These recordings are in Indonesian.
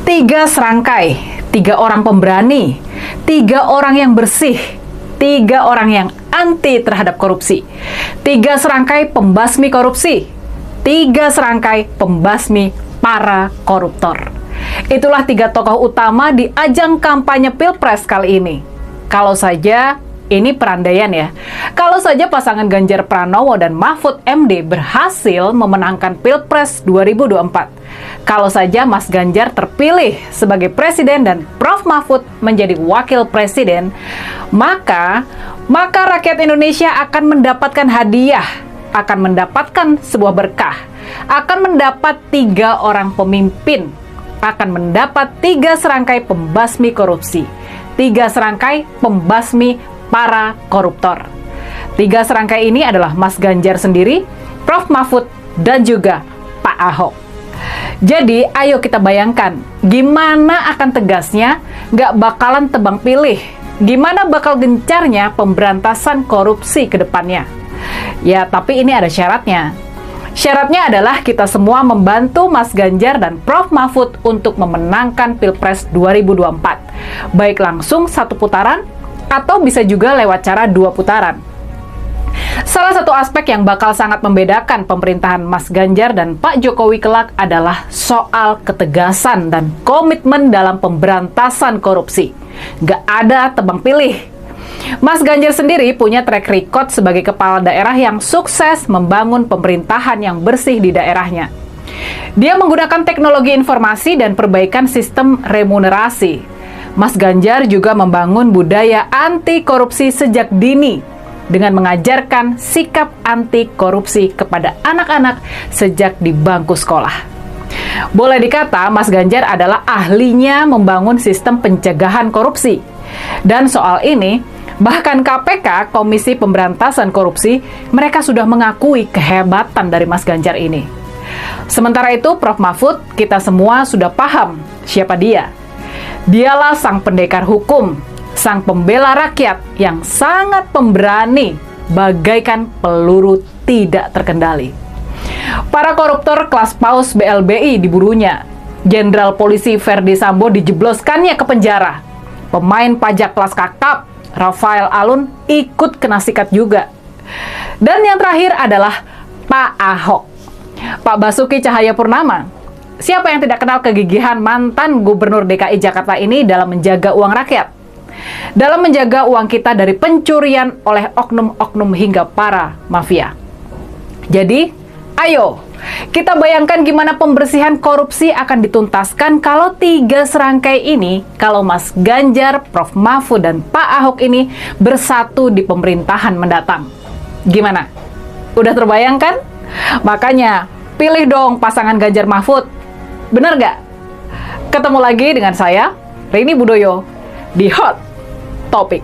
Tiga serangkai, tiga orang pemberani, tiga orang yang bersih, tiga orang yang anti terhadap korupsi, tiga serangkai pembasmi korupsi, tiga serangkai pembasmi para koruptor. Itulah tiga tokoh utama di ajang kampanye Pilpres kali ini. Kalau saja ini perandaian ya. Kalau saja pasangan Ganjar Pranowo dan Mahfud MD berhasil memenangkan Pilpres 2024. Kalau saja Mas Ganjar terpilih sebagai presiden dan Prof Mahfud menjadi wakil presiden, maka rakyat Indonesia akan mendapatkan hadiah, akan mendapatkan sebuah berkah, akan mendapat tiga orang pemimpin, akan mendapat tiga serangkai pembasmi korupsi, tiga serangkai pembasmi para koruptor. Tiga serangkai ini adalah Mas Ganjar sendiri, Prof Mahfud, dan juga Pak Ahok. Jadi, ayo kita bayangkan, gimana akan tegasnya, nggak bakalan tebang pilih, gimana bakal gencarnya pemberantasan korupsi ke depannya. Ya, tapi ini ada syaratnya. Syaratnya adalah kita semua membantu Mas Ganjar dan Prof Mahfud untuk memenangkan Pilpres 2024. Baik langsung satu putaran, atau bisa juga lewat cara dua putaran. Salah satu aspek yang bakal sangat membedakan pemerintahan Mas Ganjar dan Pak Jokowi kelak adalah soal ketegasan dan komitmen dalam pemberantasan korupsi. Nggak ada tebang pilih. Mas Ganjar sendiri punya track record sebagai kepala daerah yang sukses membangun pemerintahan yang bersih di daerahnya. Dia menggunakan teknologi informasi dan perbaikan sistem remunerasi. Mas Ganjar juga membangun budaya anti korupsi sejak dini dengan mengajarkan sikap anti korupsi kepada anak-anak sejak di bangku sekolah. Boleh dikata Mas Ganjar adalah ahlinya membangun sistem pencegahan korupsi. Dan soal ini, bahkan KPK, Komisi Pemberantasan Korupsi, mereka sudah mengakui kehebatan dari Mas Ganjar ini. Sementara itu, Prof Mahfud, kita semua sudah paham siapa dia. Dialah sang pendekar hukum, sang pembela rakyat yang sangat pemberani, bagaikan peluru tidak terkendali. Para koruptor kelas paus BLBI diburunya, Jenderal Polisi Verdi Sambo dijebloskannya ke penjara, pemain pajak kelas kakap Rafael Alun ikut kena sikat juga. Dan yang terakhir adalah Pak Ahok, Pak Basuki Cahayapurnama. Siapa yang tidak kenal kegigihan mantan Gubernur DKI Jakarta ini dalam menjaga uang rakyat? Dalam menjaga uang kita dari pencurian oleh oknum-oknum hingga para mafia. Jadi, ayo, kita bayangkan gimana pembersihan korupsi akan dituntaskan kalau tiga serangkai ini, kalau Mas Ganjar, Prof Mahfud, dan Pak Ahok ini bersatu di pemerintahan mendatang. Gimana? Udah terbayangkan? Makanya, pilih dong pasangan Ganjar Mahfud. Bener nggak? Ketemu lagi dengan saya, Rini Budoyo, di Hot Topic.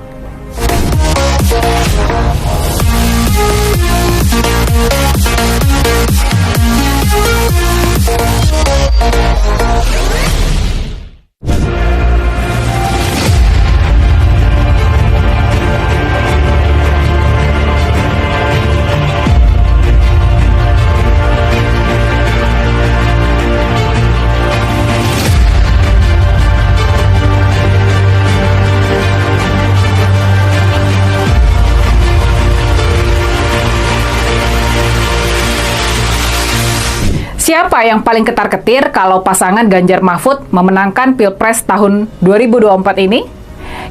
Siapa yang paling ketar-ketir kalau pasangan Ganjar Mahfud memenangkan Pilpres tahun 2024 ini?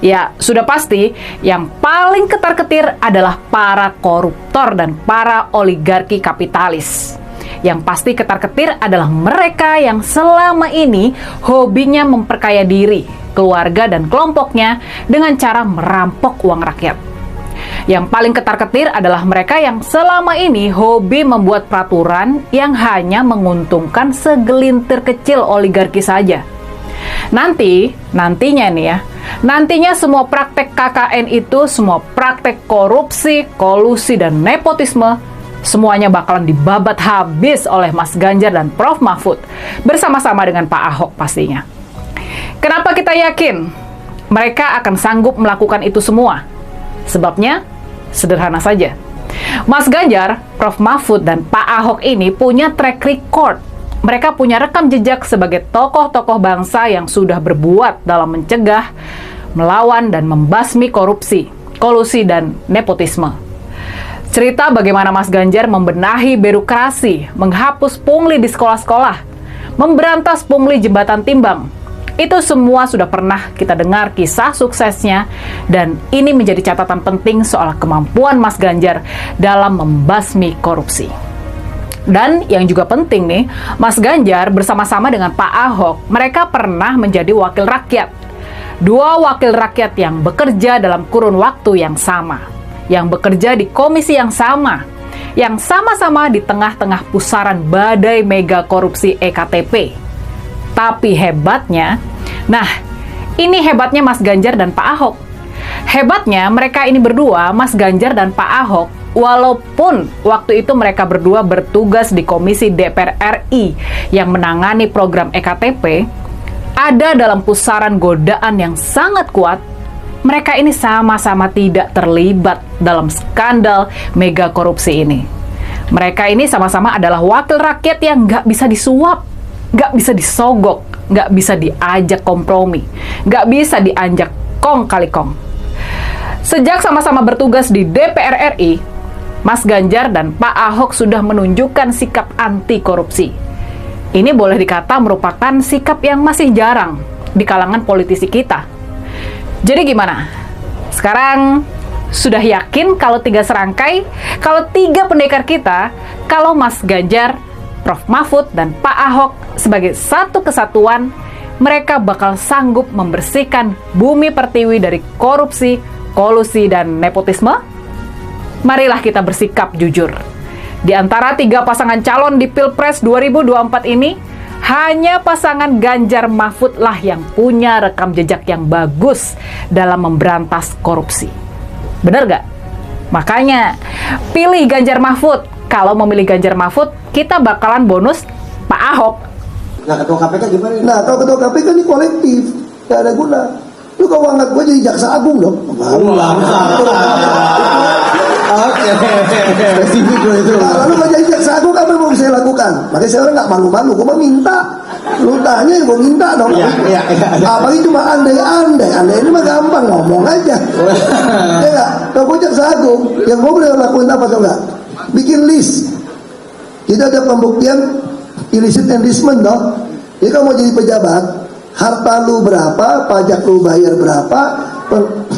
Ya, sudah pasti yang paling ketar-ketir adalah para koruptor dan para oligarki kapitalis. Yang pasti ketar-ketir adalah mereka yang selama ini hobinya memperkaya diri, keluarga dan kelompoknya dengan cara merampok uang rakyat. Yang paling ketar-ketir adalah mereka yang selama ini hobi membuat peraturan yang hanya menguntungkan segelintir kecil oligarki saja. Nantinya nih ya, nantinya semua praktek KKN itu, semua praktek korupsi, kolusi, dan nepotisme, semuanya bakalan dibabat habis oleh Mas Ganjar dan Prof Mahfud, bersama-sama dengan Pak Ahok pastinya. Kenapa kita yakin mereka akan sanggup melakukan itu semua? Sebabnya sederhana saja. Mas Ganjar, Prof Mahfud, dan Pak Ahok ini punya track record mereka punya rekam jejak sebagai tokoh-tokoh bangsa yang sudah berbuat dalam mencegah, melawan, dan membasmi korupsi, kolusi, dan nepotisme. Cerita bagaimana Mas Ganjar membenahi birokrasi, menghapus pungli di sekolah-sekolah, memberantas pungli jembatan timbang, itu semua sudah pernah kita dengar kisah suksesnya, dan ini menjadi catatan penting soal kemampuan Mas Ganjar dalam membasmi korupsi. Dan yang juga penting nih, Mas Ganjar bersama-sama dengan Pak Ahok, mereka pernah menjadi wakil rakyat. Dua wakil rakyat yang bekerja dalam kurun waktu yang sama, yang bekerja di komisi yang sama, yang sama-sama di tengah-tengah pusaran badai mega korupsi EKTP. Tapi hebatnya, nah ini hebatnya Mas Ganjar dan Pak Ahok. Hebatnya mereka ini berdua, Mas Ganjar dan Pak Ahok, walaupun waktu itu mereka berdua bertugas di Komisi DPR RI yang menangani program EKTP, ada dalam pusaran godaan yang sangat kuat, mereka ini sama-sama tidak terlibat dalam skandal mega korupsi ini. Mereka ini sama-sama adalah wakil rakyat yang nggak bisa disuap, nggak bisa disogok, nggak bisa diajak kompromi, nggak bisa diajak kong kali kong. Sejak sama-sama bertugas di DPR RI, Mas Ganjar dan Pak Ahok sudah menunjukkan sikap anti korupsi. Ini boleh dikata merupakan sikap yang masih jarang di kalangan politisi kita. Jadi gimana? Sekarang sudah yakin kalau tiga serangkai, kalau tiga pendekar kita, kalau Mas Ganjar, Prof. Mahfud, dan Pak Ahok sebagai satu kesatuan, mereka bakal sanggup membersihkan bumi pertiwi dari korupsi, kolusi, dan nepotisme? Marilah kita bersikap jujur. Di antara tiga pasangan calon di Pilpres 2024 ini, hanya pasangan Ganjar Mahfud lah yang punya rekam jejak yang bagus dalam memberantas korupsi. Bener gak? Makanya, pilih Ganjar Mahfud. Kalau memilih Ganjar Mahfud, kita bakalan bonus Pak Ahok. Nah, ketua KPK gimana? Nah, kalau ketua KPK ini kolektif, gak ada guna. Lu kalau angkat gue jadi jaksa agung dong. Baru lah. Oke. Spesifik loh itu. Nah, lalu kalau jadi jaksa agung apa yang mau saya lakukan? Makanya saya orang nggak malu-malu. Gue mau minta. Lu tanya gue minta dong. Iya. Apalagi cuma andai-andai. Andai ini mah gampang, ngomong aja. Ya nggak? Kalau gue jaksa agung, yang gue boleh lakuin apa tau nggak? Bikin list. Kita ada pembuktian illicit enrichment dong. Jadi kalau mau jadi pejabat, harta lu berapa, pajak lu bayar berapa,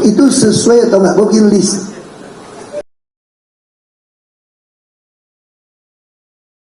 itu sesuai atau nggak? Gue bikin list.